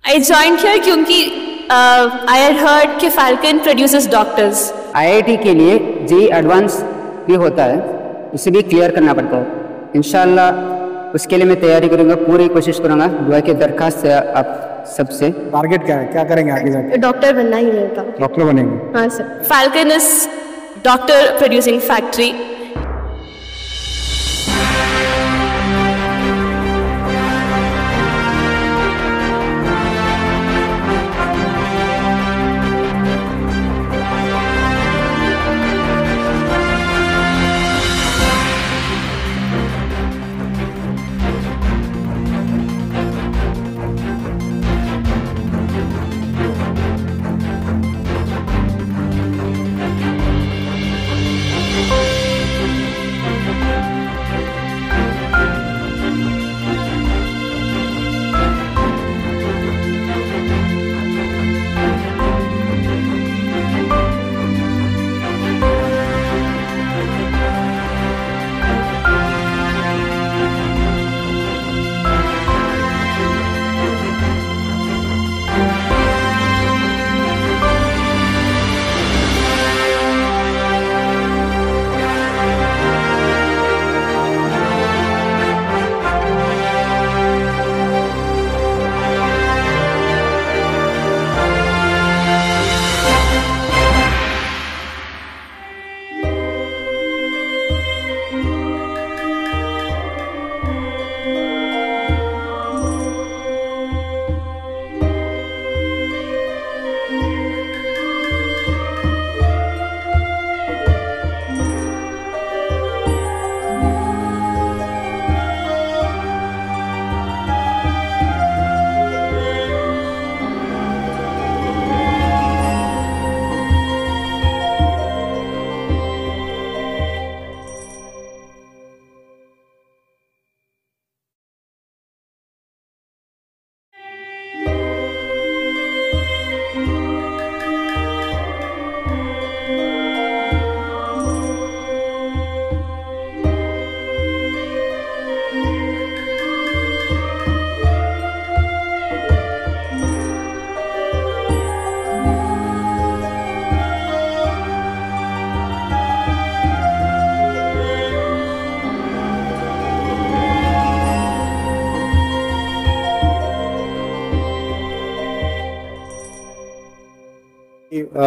I joined here क्योंकि I had heard कि Falcon produces doctors. IIT के लिए जेई एडवांस भी होता है, उसे भी क्लियर करना पड़ता है। इंशाल्लाह उसके लिए मैं तैयारी करूँगा, पूरी कोशिश करूँगा। दुआ की दरखास्त है आप सबसे। टारगेट क्या है, क्या करेंगे आगे जाके? डॉक्टर बनना ही रहता। डॉक्टर बनेंगे? हाँ sir. Falcon is doctor producing factory.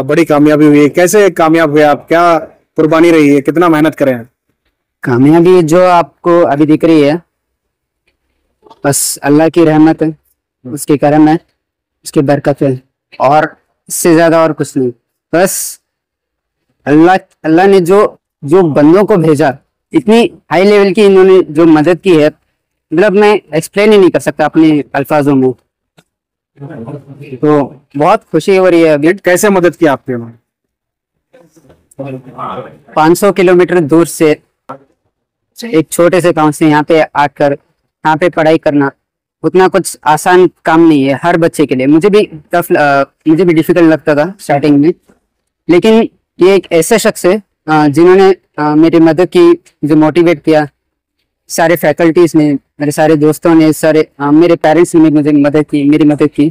बड़ी कामयाबी हुई है, कैसे कामयाब हुए आप? क्या कुर्बानी रही है, कितना मेहनत करें? कामयाबी जो आपको अभी दिख रही है, बस अल्लाह की रहमत है, उसके करम है, उसकी बरकत है, और इससे ज्यादा और कुछ नहीं। बस अल्लाह ने जो बंदों को भेजा, इतनी हाई लेवल की इन्होंने जो मदद की है, मतलब मैं एक्सप्लेन ही नहीं कर सकता अपने अल्फाजों में। तो बहुत खुशी हो रही है अभी। कैसे मदद की आपने? 500 किलोमीटर दूर से एक छोटे से गांव से यहाँ पे आकर यहाँ पे पढ़ाई करना उतना कुछ आसान काम नहीं है हर बच्चे के लिए। मुझे भी डिफिकल्ट लगता था स्टार्टिंग में, लेकिन ये एक ऐसे शख्स है जिन्होंने मेरी मदद की, मुझे मोटिवेट किया। सारे फैकल्टीज ने, मेरे सारे दोस्तों ने, सारे मेरे पेरेंट्स ने मुझे मेरी मदद की।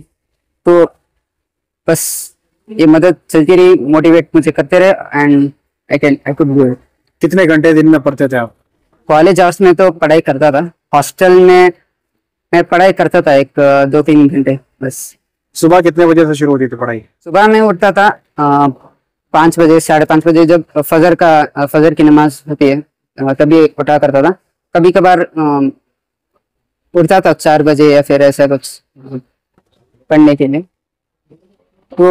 तो बस ये मदद चलती रही, मोटिवेट मुझे करते रहे and I could do it. कितने घंटे दिन में पढ़ते थे आप? कॉलेज आवर्स में तो पढ़ाई करता था, हॉस्टल में मैं पढ़ाई करता था 2-3 घंटे बस। सुबह कितने बजे से शुरू होती थी पढ़ाई? सुबह में उठता था 5 बजे, 5:30 बजे, जब फजर की नमाज होती है तभी उठा करता था। कभी कभार उठता था 4 बजे या फिर ऐसा कुछ पढ़ने के लिए। तो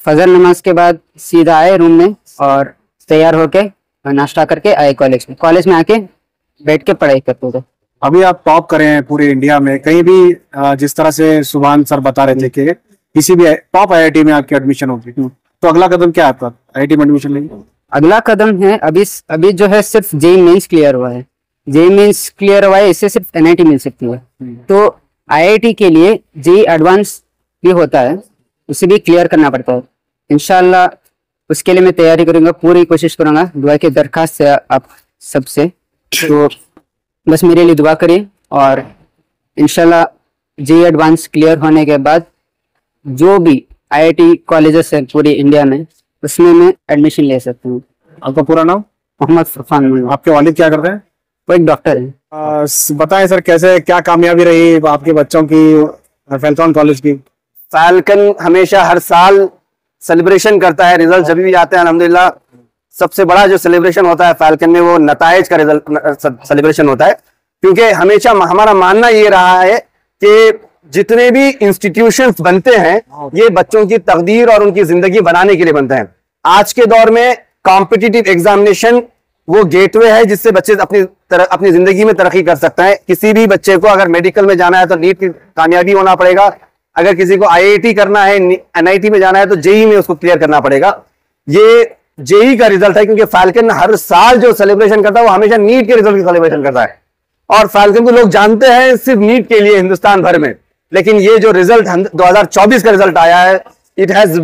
फजर नमाज के बाद सीधा आए रूम में और तैयार होके नाश्ता करके आए कॉलेज में आके बैठ के पढ़ाई करते थे। अभी आप टॉप करे हैं पूरे इंडिया में, कहीं भी जिस तरह से सुभान सर बता रहे थे कि किसी भी टॉप आईआईटी में आपकी एडमिशन होगी, तो अगला कदम क्या है आपका? आईआईटी में एडमिशन लेंगे? अगला कदम है अभी जो है सिर्फ जेईई मेंस क्लियर हुआ है। जेईई मेंस क्लियर हुआ है, इससे सिर्फ एनआईटी मिल सकती है। तो आईआईटी के लिए जेईई एडवांस भी होता है, उसे भी क्लियर करना पड़ता है। इंशाल्लाह उसके लिए मैं तैयारी करूंगा, पूरी कोशिश करूंगा। दुआ की दरखास्त है आप सबसे, तो बस मेरे लिए दुआ करिए। और इंशाल्लाह जेईई एडवांस क्लियर होने के बाद जो भी आईआईटी कॉलेजेस है पूरी इंडिया में, उसमें मैं एडमिशन ले सकता हूँ। आपका पूरा नाम? मोहम्मद फरफान मुल्ला। आपके वालिद क्या करते हैं? वो एक डॉक्टर है। बताएं सर, कैसे क्या कामयाबी रही आपके बच्चों की फैल्कन कॉलेज की? फैल्कन हमेशा हर साल सेलिब्रेशन करता है, रिजल्ट जब भी आते हैं अल्हम्दुलिल्लाह। सबसे बड़ा जो सेलिब्रेशन होता है फैल्कन में वो नताइज का रिजल्ट सेलिब्रेशन होता है, क्योंकि हमेशा हमारा मानना ये रहा है कि जितने भी इंस्टीट्यूशंस बनते हैं ये बच्चों की तकदीर और उनकी जिंदगी बनाने के लिए बनते हैं। आज के दौर में कॉम्पिटिटिव एग्जामिनेशन वो गेटवे है जिससे बच्चे अपनी जिंदगी में तरक्की कर सकते हैं। किसी भी बच्चे को अगर मेडिकल में जाना है तो नीट की कामयाबी होना पड़ेगा, अगर किसी को आईआईटी करना है, एनआईटी में जाना है तो जेई में उसको क्लियर करना पड़ेगा। ये जेई का रिजल्ट है, क्योंकि फैल्कन हर साल जो सेलिब्रेशन करता है वो हमेशा नीट के रिजल्ट की सेलिब्रेशन करता है, और फैल्कन को लोग जानते हैं सिर्फ नीट के लिए हिंदुस्तान भर में। लेकिन ये जो रिजल्ट 2024 का रिजल्ट आया है, it has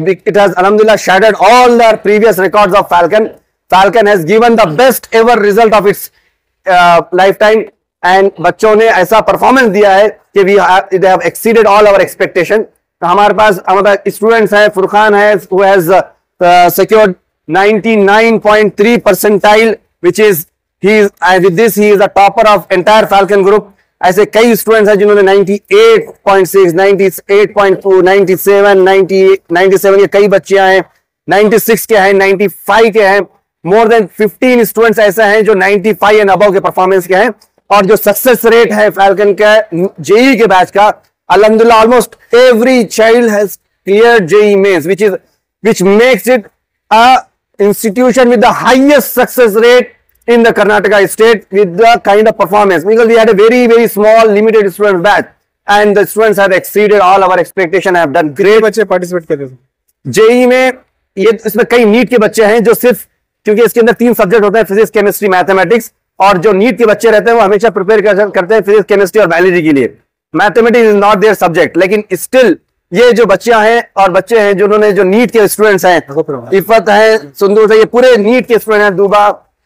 alhamdulillah shattered all the previous records of Falcon. Falcon has given the best ever result of its lifetime, and बच्चों ने ऐसा परफॉर्मेंस दिया है कि they have exceeded all our expectation. तो हमारे पास हमारे स्टूडेंट्स हैं, फुरखान है who has secured 99.3 percentile, which is with this he is the topper of entire Falcon group. ऐसे कई स्टूडेंट्स हैं जिन्होंने 98.6, 98.2, 97, 97 के कई बच्चे हैं, 96 के हैं, 95 के हैं। मोर देन 15 स्टूडेंट्स ऐसे हैं जो 95 एंड अबव के परफॉर्मेंस के हैं। और जो सक्सेस रेट है फैल्कन का जेई के बैच का, अल्हम्दुलिल्लाह almost every child has cleared JEE Mains, which makes it a institution with the highest success rate in the Karnataka state with the kind of performance, because we had a very small limited student batch and the students have exceeded all our expectation, have done great। बच्चे participate करते थे JEE में। ये इसमें कई NEET के बच्चे हैं जो सिर्फ, क्योंकि इसके अंदर 3 सब्जेक्ट होते हैं, फिजिक्स, केमिस्ट्री, मैथमेटिक्स, और जो नीट के बच्चे रहते हैं वो हमेशा प्रिपेयर करते हैं फिजिक्स, केमिस्ट्री और बायोलॉजी के लिए। Mathematics is not their subject, लेकिन स्टिल ये जो बच्चियां हैं और बच्चे हैं जिन्होंने जो नीट के स्टूडेंट्स हैं, इफत है, सुंदूस है, ये पूरे नीट के स्टूडेंट हैं।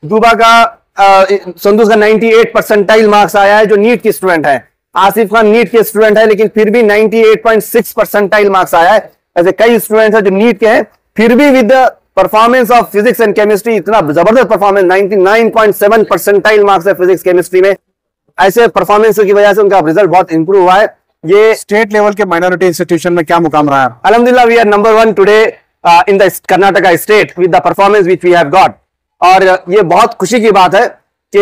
दूबा का संदूस का 98 परसेंटाइल मार्क्स आया है जो नीट के स्टूडेंट है। आसिफ खान नीट के स्टूडेंट है लेकिन फिर भी 98.6 परसेंटाइल मार्क्स आया है। ऐसे कई स्टूडेंट्स हैं जो नीट के हैं, फिर भी with the performance of physics and chemistry इतना जबरदस्त परफॉर्मेंस, 99.7 परसेंटाइल मार्क्स है फिजिक्स केमिस्ट्री में। ऐसे परफॉर्मेंस की वजह से उनका रिजल्ट बहुत इंप्रूव हुआ है। ये स्टेट लेवल के माइनॉरिटी इंस्टीट्यूशन में क्या मुकाम रहा है? अल्हम्दुलिल्लाह we are number 1 today in the Karnataka state with the performance which we have got. और ये बहुत खुशी की बात है कि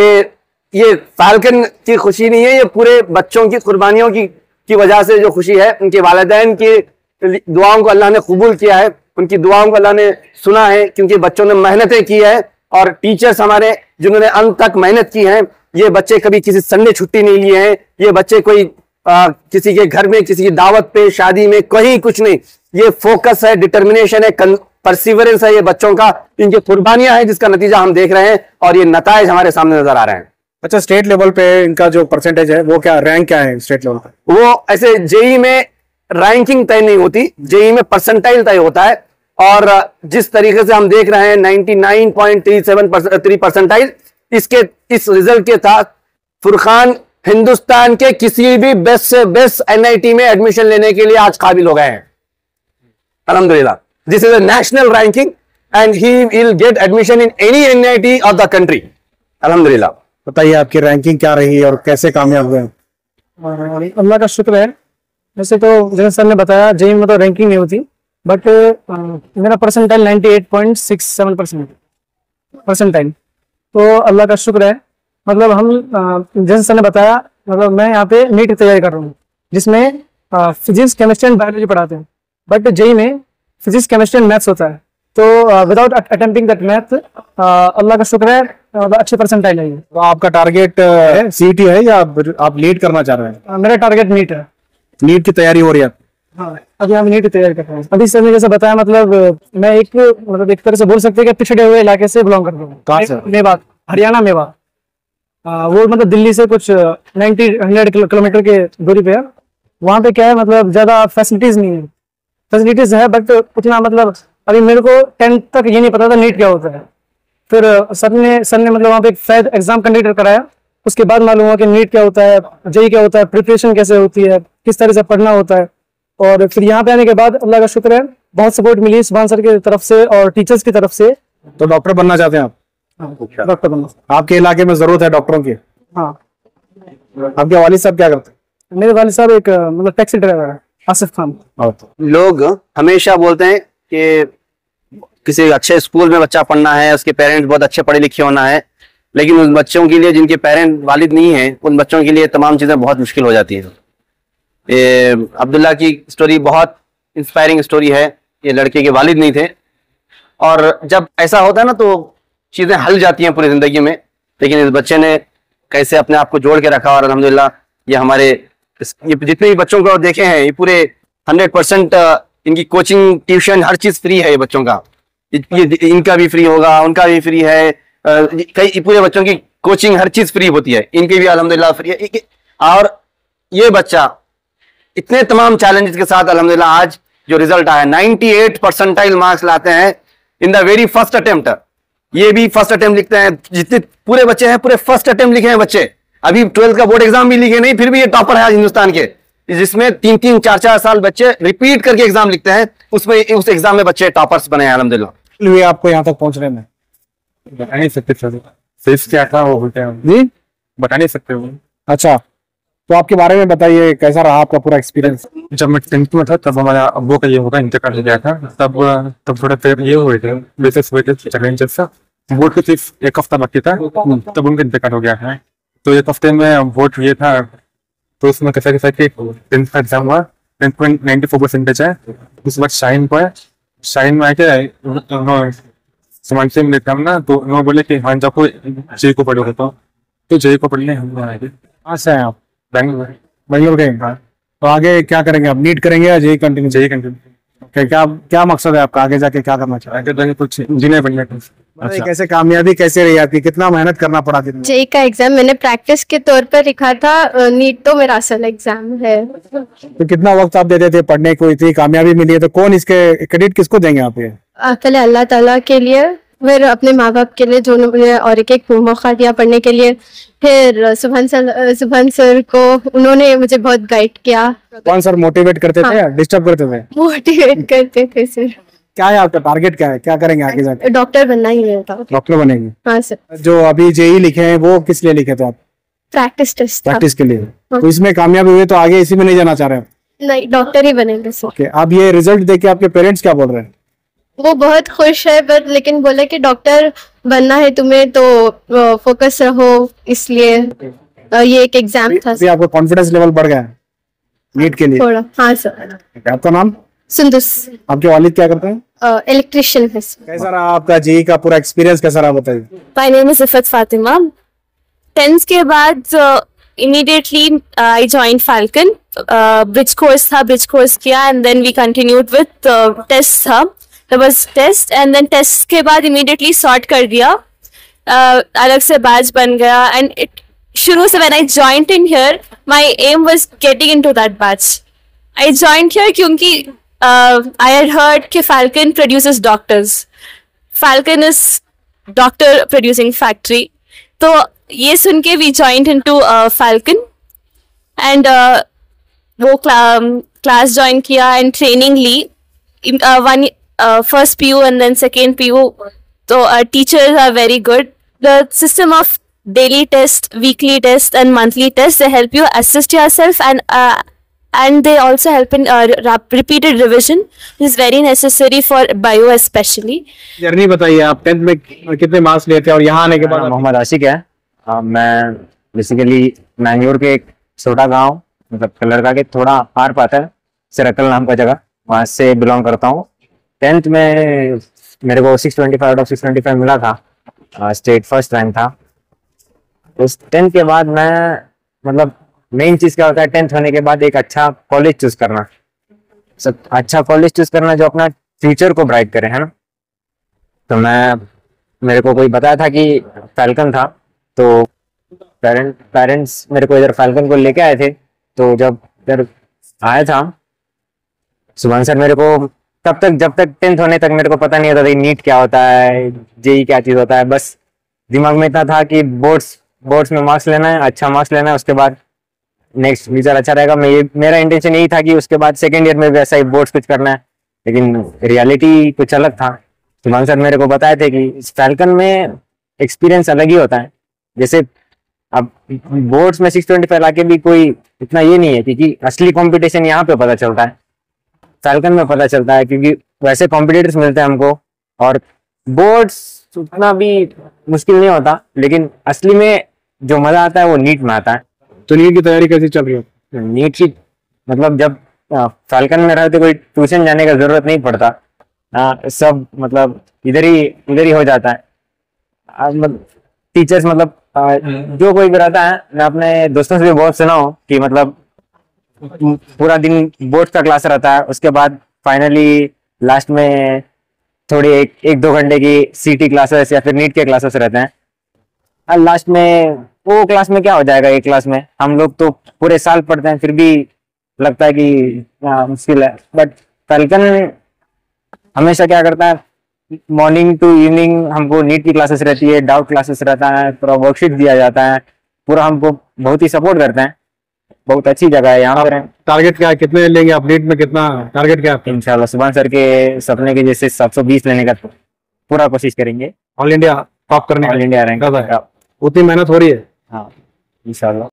ये फैल्कन की खुशी नहीं है, ये पूरे बच्चों की कुर्बानियों की वजह से जो खुशी है, उनके वालिदैन की दुआओं को अल्लाह ने कबूल किया है, उनकी दुआओं को अल्लाह ने सुना है, क्योंकि बच्चों ने मेहनतें की है। और टीचर्स हमारे जिन्होंने अंत तक मेहनत की है, ये बच्चे कभी किसी संडे छुट्टी नहीं लिए हैं, ये बच्चे कोई किसी के घर में, किसी की दावत पे, शादी में, कहीं कुछ नहीं। ये फोकस है, डिटर्मिनेशन है, परसिवरेंस है ये बच्चों का, इनकी कुर्बानियां हैं जिसका नतीजा हम देख रहे हैं और ये नताइज हमारे सामने नजर आ रहे हैं। अच्छा, स्टेट लेवल पे इनका जो परसेंटेज है वो क्या, रैंक क्या है स्टेट लेवल पे? वो ऐसे जेई में रैंकिंग तय नहीं होती, जेई में परसेंटाइल तय होता है। और जिस तरीके से हम देख रहे हैं 99.37 परसेंटाइल, इस रिजल्ट के साथ फुरखान हिंदुस्तान के किसी भी बेस्ट से बेस्ट एनआईटी में एडमिशन लेने के लिए आज काबिल हो गए हैं अल्हम्दुलिल्लाह। This is a national ranking and he will get admission in any NIT of the country अल्हम्दुलिल्लाह। बताइए आपकी रैंकिंग क्या रही और कैसे कामयाब हुए? अल्लाह का शुक्र है। वैसे तो जैसे सर ने बताया जेई में तो रैंकिंग नहीं होती, बट मेरा परसेंटाइल 98.67 परसेंटाइल, तो अल्लाह का शुक्र है। मतलब हम जैसे सर ने बताया, मतलब मैं यहाँ पे नीट की तैयारी कर रहा हूँ जिसमें फिजिक्स, केमिस्ट्री एंड बायोलॉजी पढ़ाते हैं, बट जेई में फिजिक्स, केमिस्ट्री एंड मैथ्स होता है। तो विदाउट अटेम्प्टिंग दैट मैथ, अल्लाह का शुक्र है अच्छे परसेंटाइल है। तो आपका टारगेट सीईटी है या आप नीट करना चाह रहे हैं? मेरा टारगेट नीट है। नीट की तैयारी हो रही है? हाँ, अभी हम नीट की तैयारी कर रहे हैं। अभी सर ने जैसे बताया, मतलब मैं एक तरह से बोल सकते हैं कि पिछड़े हुए इलाके से बिलोंग करता हूँ। कहाँ से? मेवात, हरियाणा मेवात। वो मतलब दिल्ली से कुछ 100 किलोमीटर के दूरी पे है। वहाँ पे क्या है, मतलब ज्यादा फैसिलिटीज नहीं है। फैसिलिटीज है बट उतना, मतलब अभी मेरे को 10th तक ये नहीं पता था नीट क्या होता है। फिर सर ने मतलब वहाँ पे एक फैद एग्जाम कंडक्ट कराया, उसके बाद मालूम हुआ कि नीट क्या होता है, जेई क्या होता है, प्रिपरेशन कैसे होती है, किस तरह से पढ़ना होता है। और फिर यहाँ पे आने के बाद अल्लाह का शुक्र है बहुत सपोर्ट मिली सुभान सर की तरफ से और टीचर्स की तरफ से। तो डॉक्टर बनना चाहते हैं आप? डॉक्टर बनना। आपके इलाके में जरूरत है डॉक्टरों की? हाँ। आपके वालिद साहब क्या करते हैं? मेरे वालिद साहब एक मतलब टैक्सी ड्राइवर है, आसिफ खान। लोग हमेशा बोलते हैं कि किसी अच्छे स्कूल में बच्चा पढ़ना है, उसके पेरेंट्स बहुत अच्छे पढ़े लिखे होना है, लेकिन उन बच्चों के लिए जिनके पेरेंट वालिद नहीं है, उन बच्चों के लिए तमाम चीजें बहुत मुश्किल हो जाती है। ये अब्दुल्ला की स्टोरी बहुत इंस्पायरिंग स्टोरी है। ये लड़के के वालिद नहीं थे, और जब ऐसा होता है ना तो चीजें हल जाती हैं पूरी जिंदगी में। लेकिन इस बच्चे ने कैसे अपने आप को जोड़ के रखा, और अल्हम्दुलिल्लाह ये हमारे ये जितने भी बच्चों को देखे हैं, ये पूरे 100% इनकी कोचिंग ट्यूशन हर चीज फ्री है। ये बच्चों का इनका भी फ्री होगा, उनका भी फ्री है, कई पूरे बच्चों की कोचिंग हर चीज फ्री होती है, इनकी भी अल्हम्दुलिल्लाह फ्री है। और ये बच्चा इतने तमाम चैलेंजेस के साथ अल्हम्दुलिल्लाह आज जो रिजल्ट आया 98 परसेंटाइल मार्क्स लाते हैं in the very first attempt. ये भी फर्स्ट अटेम्प्ट लिखते हैं, जितने पूरे बच्चे हैं पूरे फर्स्ट अटेम्प्ट लिखे हैं बच्चे। अभी 12th का बोर्ड एग्जाम भी लिखे नहीं, फिर भी ये टॉपर है आज हिंदुस्तान के, जिसमें 3-3, 4-4 साल बच्चे रिपीट करके एग्जाम लिखते हैं, उसमें उस एग्जाम में बच्चे टॉपर्स बने हैं अल्हम्दुलिल्लाह। आपको यहाँ तक पहुंचने में बता नहीं सकते सर, फेस क्या था वो बोलते हैं जी, बता नहीं सकते वो। अच्छा, तो आपके बारे में बताइए, कैसा रहा आपका पूरा एक्सपीरियंस? जब मैं 10th में था तब हमारा अब्बू का ये होगा इंतकाल हो गया था, तब थोड़ा फिर ये हुए थे बेसिस हुए थे चैलेंजेस सा। वोट को सिर्फ एक हफ्ता बाकी था, तब उनका इंतकाल हो गया था। तो एक हफ्ते में वोट ये था, तो उसमें कैसा कैसा कि 10th का एग्जाम हुआ, 10.94% है। उस वक्त शाइन को है, शाइन में आके समाज से मिले हम ना, तो उन्होंने बोले कि हाँ जाको जेई को पढ़ोगे, तो जेई को पढ़ने हम आए थे। कहाँ से हैं आप? बैंगलोर। बैंगलोर गए? तो आगे क्या करेंगे आप? नीट करेंगे या जेई कंटिन्यू? JEE continue. क्या क्या मकसद है आपका? आगे जाके क्या करना चाहते हैं? आगे जाके कुछ इंजीनियर बनने का। अच्छा, कैसे कामयाबी कैसे रही आपकी? कितना मेहनत करना पड़ा? कितना? जेई का एग्जाम मैंने प्रैक्टिस के तौर पर लिखा था, नीट तो मेरा असल एग्जाम है। तो कितना वक्त आप देते थे पढ़ने को? इतनी कामयाबी मिली है तो कौन इसके क्रेडिट किसको देंगे आप? ये पहले अल्लाह ताला के लिए, फिर अपने माँ बाप के लिए जो मुझे और एक मौका दिया पढ़ने के लिए, फिर सुभान सर को, उन्होंने मुझे बहुत गाइड किया। कौन सर मोटिवेट करते थे या डिस्टर्ब करते थे? मोटिवेट करते थे सर। क्या है आपका टारगेट? क्या है, क्या करेंगे आगे जाके? डॉक्टर बनना ही है था। डॉक्टर बनेंगे? हाँ सर। जो अभी जेई लिखे हैं वो किस लिए लिखे थे आप? प्रैक्टिस टेस्ट था। प्रैक्टिस के लिए। तो इसमें कामयाबी हुए तो आगे इसी में नहीं जाना चाह रहे हैं? नहीं, डॉक्टर ही बनेंगे सर। ओके, अब ये रिजल्ट देख के आपके पेरेंट्स क्या बोल रहे हैं? वो बहुत खुश है, पर लेकिन बोले कि डॉक्टर बनना है तुम्हें तो फोकस रहो, इसलिए ये एक एग्जाम था। अभी आपका कॉन्फिडेंस लेवल बढ़ गया है नीट के लिए थोड़ा। हाँ सर। आपका नाम? सुंदुस। आपके वालिद क्या करते हैं? इलेक्ट्रिशियन है। कैसा रहा आपका जेई का पूरा एक्सपीरियंस? कैसा रहा बताइए। My name is Ifat Fatima. 10th के बाद immediately I joined Falcon. Bridge course था, bridge course किया, and then we continued with tests था. There was test, and then test के बाद immediately sort कर दिया, अलग से batch बन गया, and it शुरू से when I joined in here, my aim was getting into that batch. I joined here क्योंकि I had heard कि Falcon produces doctors. Falcon is doctor producing factory. तो ये सुन के we joined into Falcon, and वो class join किया and training ली, first PU and then second PU. So teachers are very good. The system of daily test, weekly test and monthly test, they help you assist yourself, and they also help in repeated revision, which is very necessary for bio especially. Journey बताइए, आप 10th में कितने marks लिए थे और यहाँ आने के बाद? मोहम्मद आशिक है। मैं बेसिकली मैंगलोर के एक छोटा गांव, मतलब कलरका के थोड़ा पार पाता है, सिरकल नाम का जगह, वहां से बिलोंग करता हूँ। 10th में मेरे को 625 आउट ऑफ 625 मिला था, स्टेट फर्स्ट रैंक था। उस 10th के बाद मैं, मतलब मेन चीज क्या होता है 10th होने के बाद, एक अच्छा कॉलेज चूज करना, सब अच्छा कॉलेज चूज करना जो अपना फ्यूचर को ब्राइट करे, है ना। तो मेरे को कोई बताया था कि फैल्कन था, तो पेरेंट्स मेरे को इधर फैल्कन को लेके आए थे। तो जब इधर आया था सुभान सर, मेरे को तब तक, जब तक 10th होने तक मेरे को पता नहीं होता था नीट क्या होता है, जेई क्या चीज होता है। बस दिमाग में इतना था कि बोर्ड्स में मार्क्स लेना है, अच्छा मार्क्स लेना है, उसके बाद नेक्स्ट फ्यूचर अच्छा रहेगा। मैं ये मेरा इंटेंशन यही था कि उसके बाद सेकेंड ईयर में भी ऐसा ही बोर्ड्स कुछ करना है, लेकिन रियलिटी कुछ अलग था। शुभांशु सर मेरे को बताए थे कि फैल्कन में एक्सपीरियंस अलग ही होता है। जैसे अब बोर्ड्स में 625 लाके भी कोई इतना ये नहीं है, क्योंकि असली कंपटीशन यहाँ पे पता चलता है, फैल्कन में पता चलता है, क्योंकि वैसे कॉम्पिटिटर्स मिलते हैं हमको और बोर्ड्स उतना भी मुश्किल नहीं होता, लेकिन असली में जो मजा आता है वो नीट में आता है। तो नीट की तैयारी कैसी चल रही है? नीट की मतलब जब फैल्कन में रहते कोई ट्यूशन जाने का जरूरत नहीं पड़ता, सब मतलब इधर ही हो जाता है। टीचर्स मतलब जो कोई भी रहता है, मैं अपने दोस्तों से भी बहुत सुना हूँ कि मतलब पूरा दिन बोर्ड का क्लास रहता है, उसके बाद फाइनली लास्ट में थोड़ी एक दो घंटे की सीटी क्लासेस या फिर नीट के क्लासेस रहते हैं। और लास्ट में वो क्लास में क्या हो जाएगा, एक क्लास में हम लोग तो पूरे साल पढ़ते हैं, फिर भी लगता है कि मुश्किल है। बट फैल्कन हमेशा क्या करता है, मॉर्निंग टू इवनिंग हमको नीट की क्लासेस रहती है, डाउट क्लासेस रहता है, पूरा वर्कशीट दिया जाता है, पूरा हमको बहुत ही सपोर्ट करते हैं। बहुत अच्छी जगह है यहाँ पर। टारगेट क्या है, कितने लेंगे आप नीट में, कितना टारगेट क्या है? इंशाल्लाह शुभांशु सर के सपने के जैसे 720 लेने का पूरा कोशिश करेंगे, ऑल इंडिया टॉप करने ऑल इंडिया रैंक। उतनी मेहनत हो रही है। हाँ इंशाल्लाह।